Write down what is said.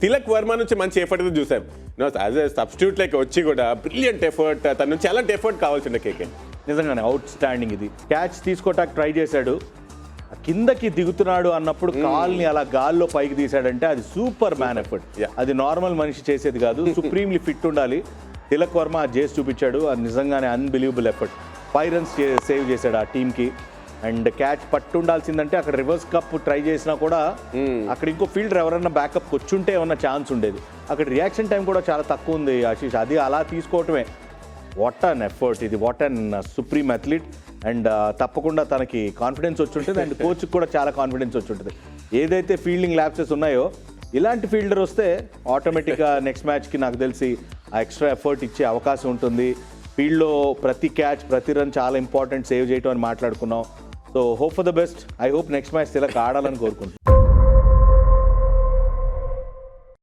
తిలక్ వర్మ నుంచి మంచి ఎఫర్ట్ అయితే చూసాం. యాజ్ ఎ సబ్స్టిట్యూట్ లైక్ వచ్చి కూడా బ్రిలియంట్ ఎఫర్ట్, తన నుంచి ఎలాంటి ఎఫర్ట్ కావాల్సిండే కేకే. నిజంగానే అవుట్ స్టాండింగ్. ఇది క్యాచ్ తీసుకోవటానికి ట్రై చేశాడు, కిందకి దిగుతున్నాడు అన్నప్పుడు కాల్ని అలా గాల్లో పైకి తీశాడంటే అది సూపర్ మ్యాన్ ఎఫర్ట్. అది నార్మల్ మనిషి చేసేది కాదు, సుప్రీంలీ ఫిట్ ఉండాలి. తిలక్ వర్మ అది చేసి చూపించాడు, అది నిజంగానే అన్బిలీవబుల్ ఎఫర్ట్. 5 runs సేవ్ చేశాడు ఆ టీంకి. అండ్ క్యాచ్ పట్టుండాల్సిందంటే అక్కడ రివర్స్ కప్ ట్రై చేసినా కూడా అక్కడ ఇంకో ఫీల్డర్ ఎవరన్నా బ్యాకప్ వచ్చుంటే ఏమన్నా ఛాన్స్ ఉండేది. అక్కడ రియాక్షన్ టైం కూడా చాలా తక్కువ ఉంది ఆశీష్. అది అలా తీసుకోవటమే వాట్ అన్ ఎఫర్ట్. ఇది what an supreme athlete. And తప్పకుండా తనకి కాన్ఫిడెన్స్ వచ్చి ఉంటుంది, అండ్ కోచ్కి కూడా చాలా కాన్ఫిడెన్స్ వచ్చి ఉంటుంది. ఏదైతే ఫీల్డింగ్ ల్యాప్సెస్ ఉన్నాయో ఇలాంటి ఫీల్డర్ వస్తే ఆటోమేటిక్గా నెక్స్ట్ మ్యాచ్కి నాకు తెలిసి ఆ ఎక్స్ట్రా ఎఫర్ట్ ఇచ్చే అవకాశం ఉంటుంది. ఫీల్డ్లో ప్రతి క్యాచ్ ప్రతి రన్ చాలా ఇంపార్టెంట్, సేవ్ చేయటం అని మాట్లాడుకున్నాం. So hope for the best. I hope next match Tilak ఆడాలని కోరుకుంటున్నాను.